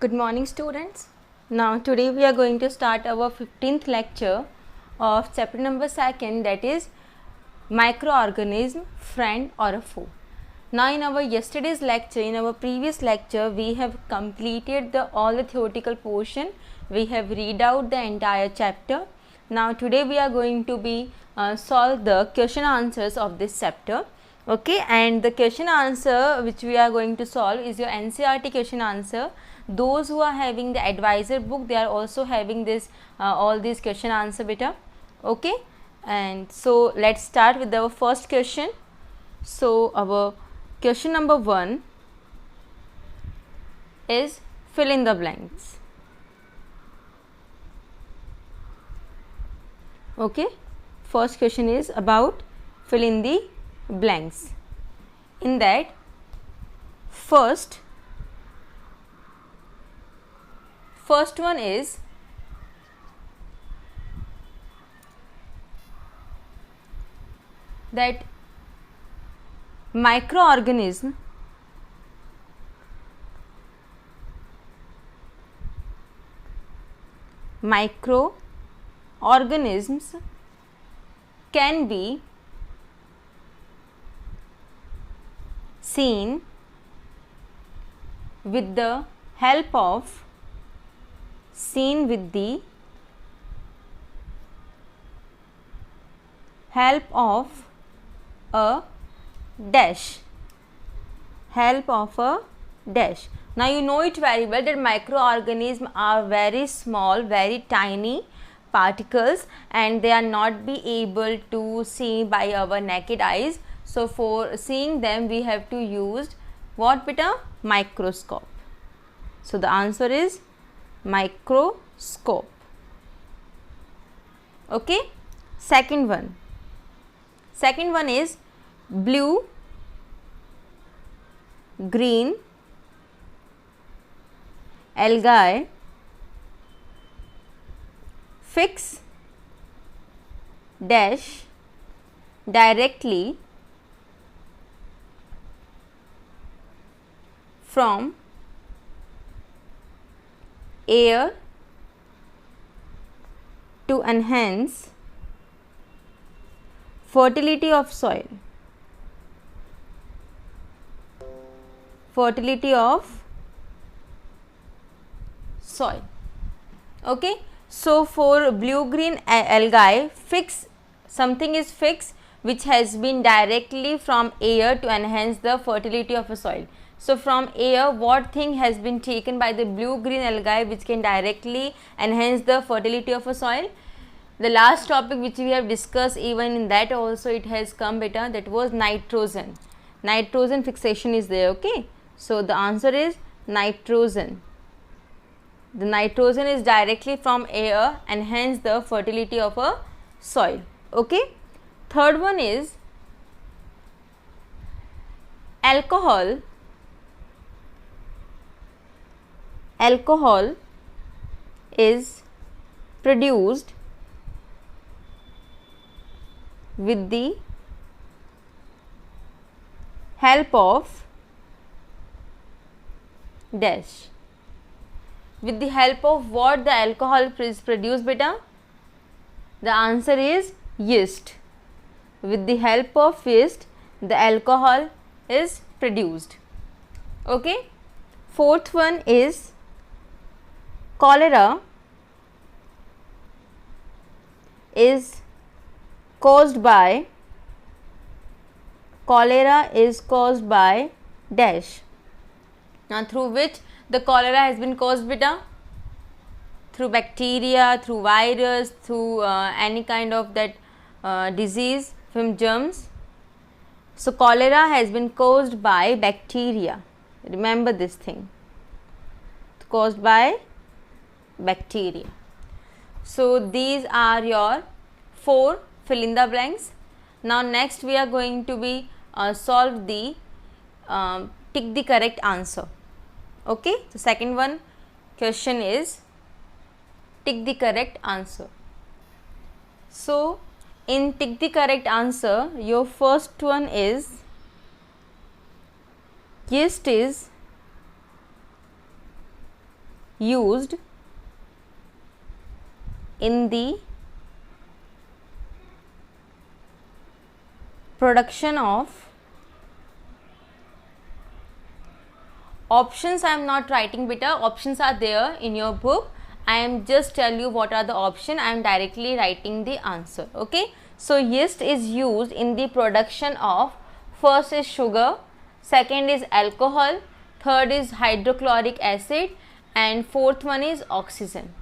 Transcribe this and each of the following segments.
Good morning students. Now today we are going to start our 15th lecture of chapter number 2, that is microorganism, friend or a foe. Now in our yesterday's lecture, in our previous lecture, we have completed all the theoretical portion. We have read out the entire chapter. Now today we are going to be solve the question answers of this chapter. Okay, and the question answer which we are going to solve is your NCERT question answer. Those who are having the advisor book, they are also having this all these question answer beta. Okay, and so let's start with our first question. So our question number 1 is fill in the blanks. Okay, first question is about fill in the blanks. In that, first one is that microorganisms can be seen with the help of a dash. Now you know it very well that microorganisms are very small, very tiny particles, and they are not be able to see by our naked eyes. So for seeing them we have to use what beta? Microscope. So the answer is microscope. Okay, second one is blue, green algae fix dash directly from air to enhance fertility of soil. Okay, so for blue green algae, something is fixed which has been directly from air to enhance the fertility of a soil. So from air, what thing has been taken by the blue green algae which can directly enhance the fertility of a soil? The last topic which we have discussed, even in that also it has come beta, that was nitrogen. Nitrogen fixation is there. Okay, so the answer is nitrogen. The nitrogen is directly from air and hence the fertility of a soil. Okay, third one is alcohol is produced with the help of dash. With the help of what the alcohol is produced beta? The answer is yeast. With the help of yeast, the alcohol is produced. Okay, fourth one is cholera is caused by dash. Now through which the cholera has been caused beta? Through bacteria, through virus, through any kind of that disease from germs. So cholera has been caused by bacteria. Remember this thing, caused by bacteria. So these are your 4 fill in the blanks. Now next we are going to be solve the tick the correct answer. Okay, so second one question is tick the correct answer. So in tick the correct answer, your first one is yeast is used in the production of options. I am not writing beta, options are there in your book. I am just tell you what are the option. I am directly writing the answer. Okay. So yeast is used in the production of, first is sugar, second is alcohol, third is hydrochloric acid, and fourth one is oxygen.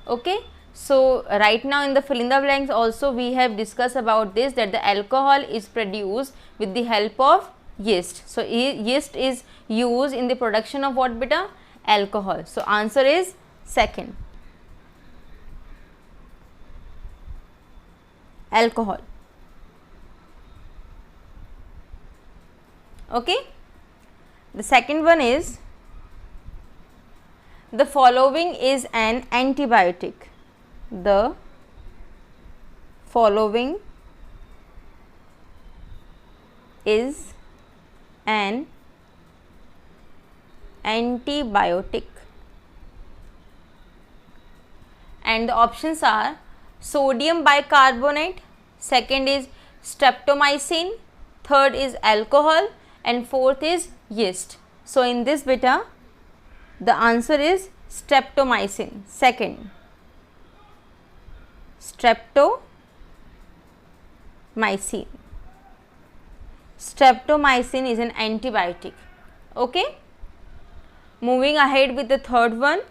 Okay. So right now in the fill in the blanks also we have discussed about this, that the alcohol is produced with the help of yeast. So yeast is used in the production of what beta? Alcohol. So answer is second, alcohol. Okay. The second one is, the following is an antibiotic. The following is an antibiotic, and the options are sodium bicarbonate, second is streptomycin, third is alcohol, and fourth is yeast. So in this beta the answer is streptomycin, second, streptomycin. Streptomycin is an antibiotic. Okay. Moving ahead with the third one.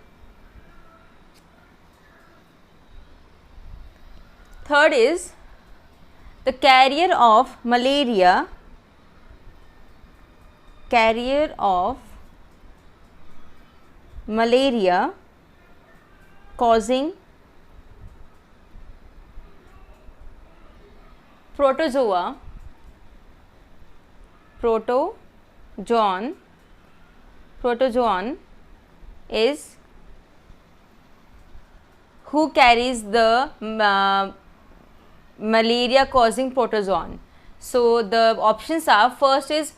Third is, the carrier of malaria, carrier of malaria causing protozoa, protozoan is who carries the malaria causing protozoan. So the options are, first is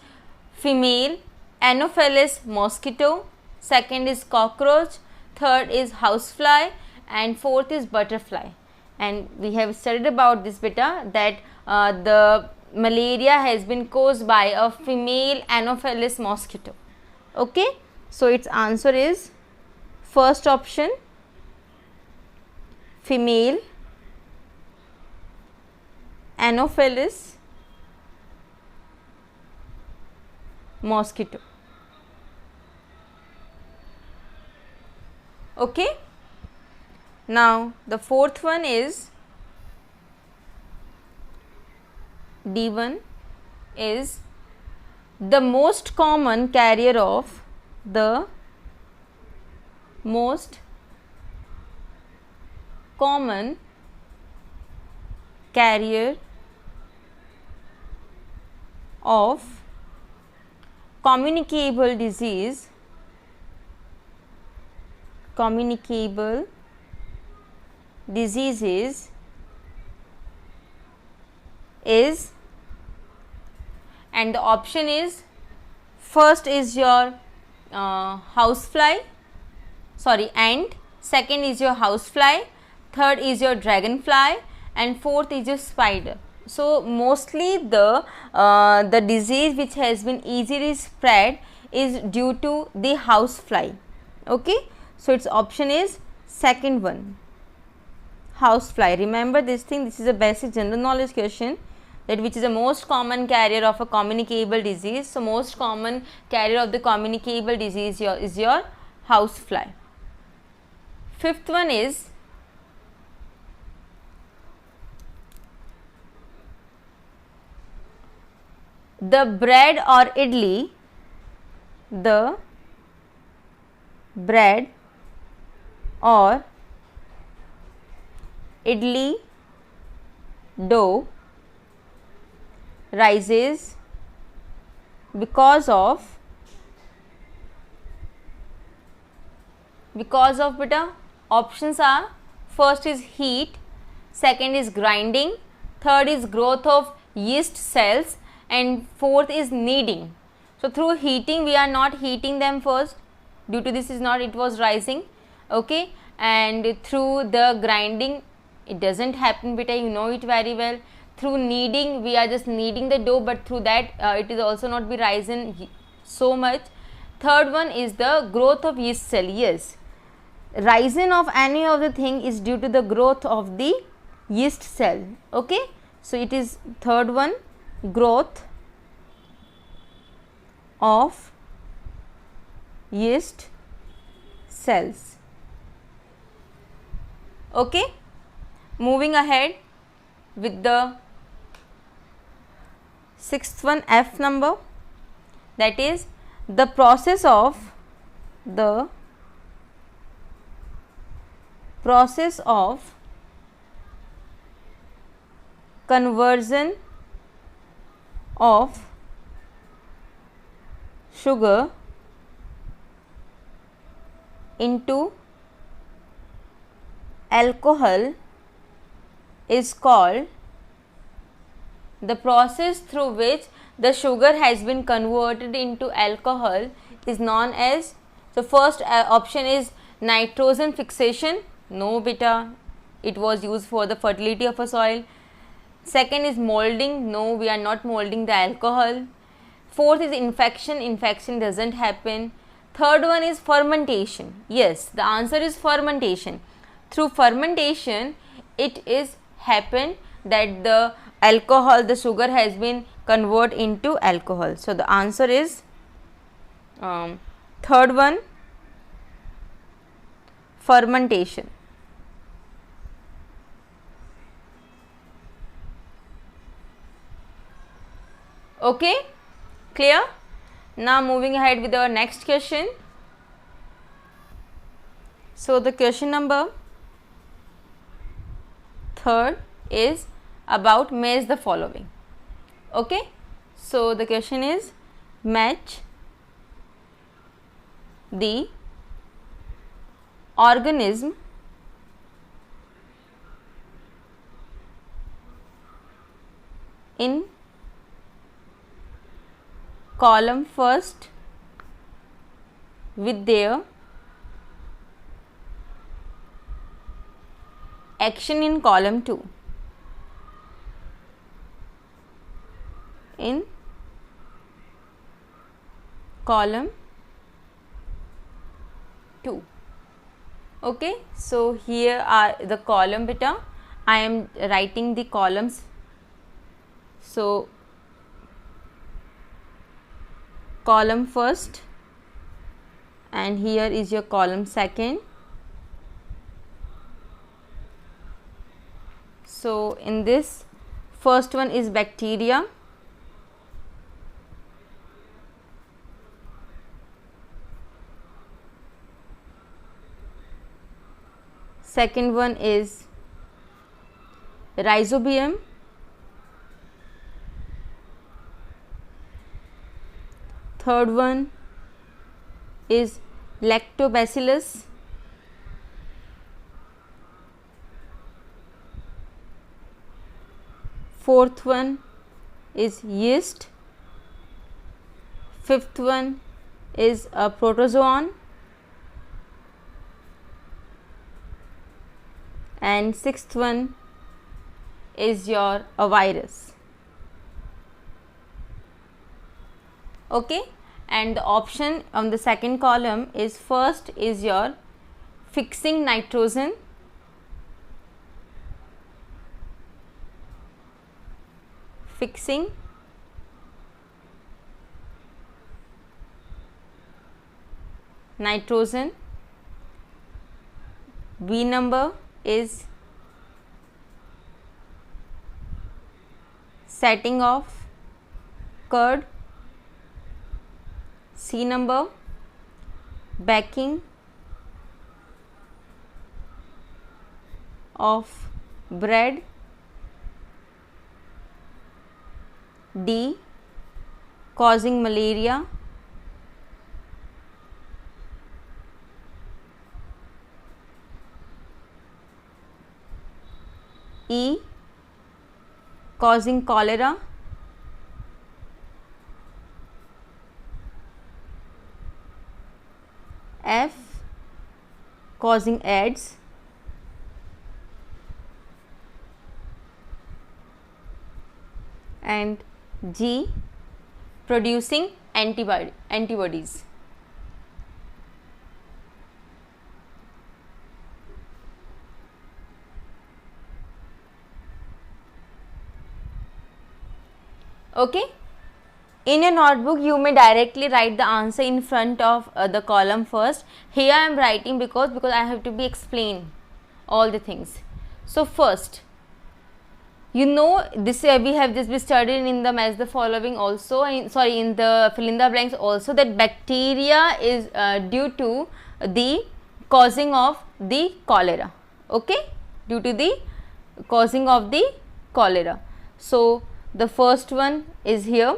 female Anopheles mosquito, second is cockroach, third is housefly, and fourth is butterfly. And we have studied about this beta, that the malaria has been caused by a female Anopheles mosquito. Okay. So its answer is first option, female Anopheles mosquito. Okay. Now the fourth one is, D1 is the most common carrier of, the most common carrier of communicable disease, communicable diseases is, and the option is, first is your housefly, sorry, ant, second is your housefly, third is your dragonfly, and fourth is your spider. So mostly the disease which has been easily spread is due to the housefly. Okay. So its option is second one, housefly. Remember this thing, this is a basic general knowledge question, that which is the most common carrier of a communicable disease. So most common carrier of the communicable disease is your housefly. Fifth one is, the bread or idli, the bread or idli dough rises because of beta, options are, first is heat, second is grinding, third is growth of yeast cells, and fourth is kneading. So through heating, we are not heating them first, due to this is not, it was rising. okay, and through the grinding it doesn't happen beta, you know it very well. Through kneading, we are just kneading the dough, but through that it is also not be risen so much. Third one is the growth of yeast cell. Yes, rise of any of the thing is due to the growth of the yeast cell, okay. So it is third one, growth of yeast cells, okay. Moving ahead with the sixth one, F number, that is the process of conversion of sugar into alcohol is called, the process through which the sugar has been converted into alcohol is known as, so first option is nitrogen fixation, no beta, it was used for the fertility of a soil. Second is molding, no, we are not molding the alcohol. Fourth is infection doesn't happen. Third one is fermentation, yes, the answer is fermentation. Through fermentation it is happened that the alcohol, the sugar has been converted into alcohol. So the answer is third one, fermentation. Okay, clear? Now moving ahead with our next question. So the question number third is about match the following, okay. So the question is match the organism in column first with their action in column 2. In column 2, okay. So here are the column beta, I am writing the columns. So column first and here is your column second. So in this first one is bacteria, second one is rhizobium, third one is lactobacillus, fourth one is yeast, fifth one is a protozoan, and sixth one is your a virus, okay. And the option on the second column is first is your fixing nitrogen, fixing nitrogen, B number is setting off curd, C number baking of bread, D causing malaria, E causing cholera, F causing AIDS, and G, producing antibodies. Okay. In your notebook, you may directly write the answer in front of the column first. Here I am writing because I have to be explain all the things. So first, you know this we have just been studied in the as the following also, in the fill in the blanks also, that bacteria is due to the causing of the cholera. Okay, due to the causing of the cholera. So the first one is here.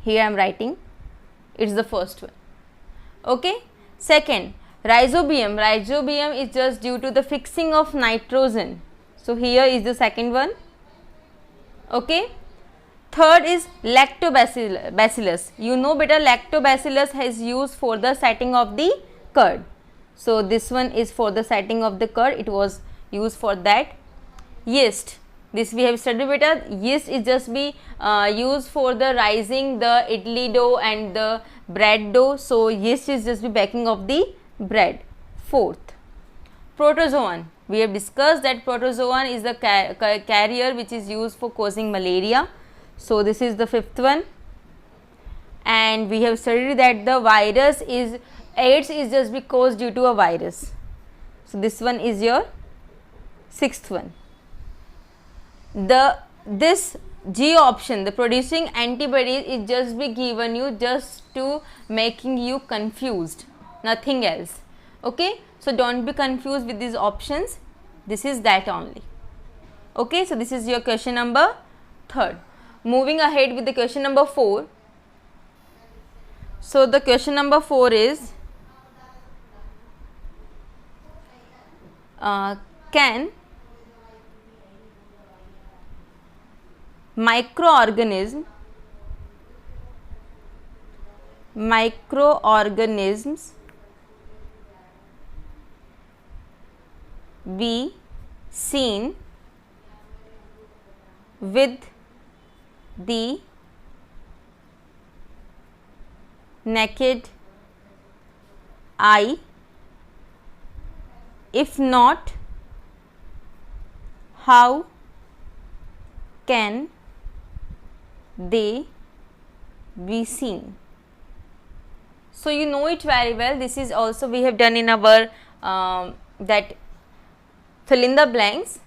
Here I am writing, it is the first one. Okay. Second, rhizobium. Rhizobium is just due to the fixing of nitrogen. So here is the second one. Okay. Third is lactobacillus. You know better, lactobacillus is used for the setting of the curd. So this one is for the setting of the curd, it was used for that. Yeast. This we have studied better. Yeast is just be used for the rising the idli dough and the bread dough. So yeast is just be baking of the bread. Fourth, protozoan. We have discussed that protozoan is the carrier which is used for causing malaria. So this is the fifth one. And we have studied that the virus is AIDS is just be caused due to a virus. So this one is your sixth one. This G option, the producing antibodies, is just be given you just to making you confused, nothing else. Okay, so don't be confused with these options, this is that only. Okay, so this is your question number 3rd. Moving ahead with the question number 4. So the question number 4 is can microorganisms be seen with the naked eye? If not, how can they be seen? So you know it very well. This is also we have done in our that fill in the blanks,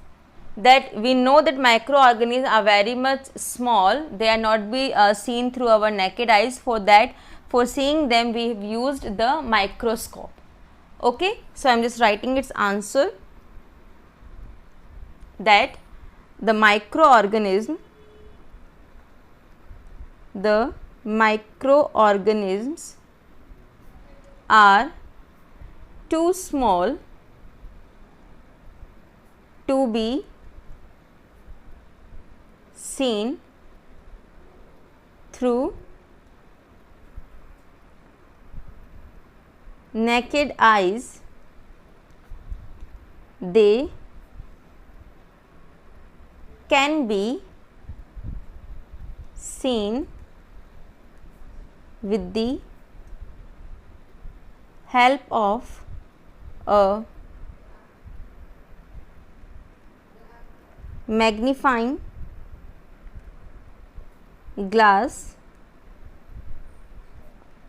that we know that microorganisms are very much small, they are not be seen through our naked eyes. For that, for seeing them, we have used the microscope. Okay, so I am just writing its answer, that the microorganisms are too small to be seen through naked eyes. They can be seen with the help of a magnifying glass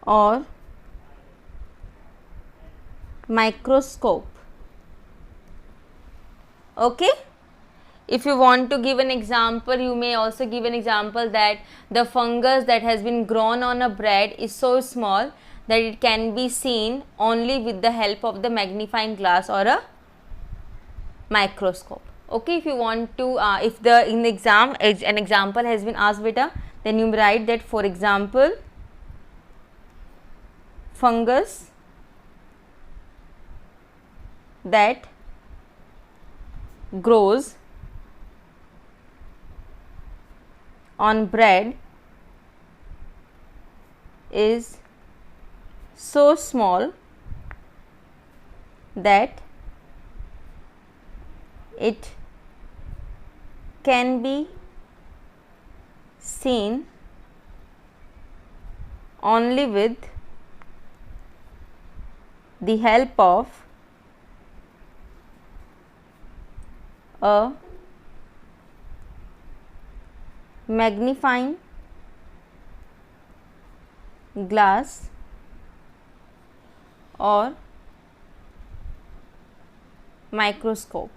or microscope. Okay. If you want to give an example, you may also give an example that the fungus that has been grown on a bread is so small that it can be seen only with the help of the magnifying glass or a microscope. Okay, if you want to, if the in the exam an example has been asked beta, then you write that, for example, fungus that grows on bread is so small that it can be seen only with the help of a magnifying glass or microscope.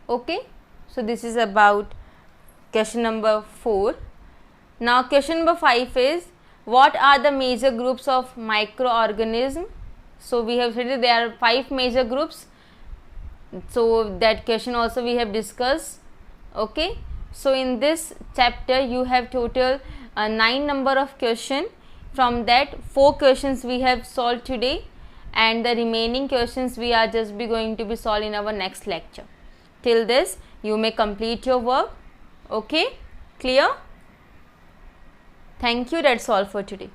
Okay, so this is about question number 4. Now question number 5 is, what are the major groups of microorganism? So we have said that there are 5 major groups, so that question also we have discussed. Okay, so in this chapter you have total 9 number of question. From that 4 questions we have solved today, and the remaining questions we are just be going to be solved in our next lecture. Till this you may complete your work. Okay, clear? Thank you. That's all for today.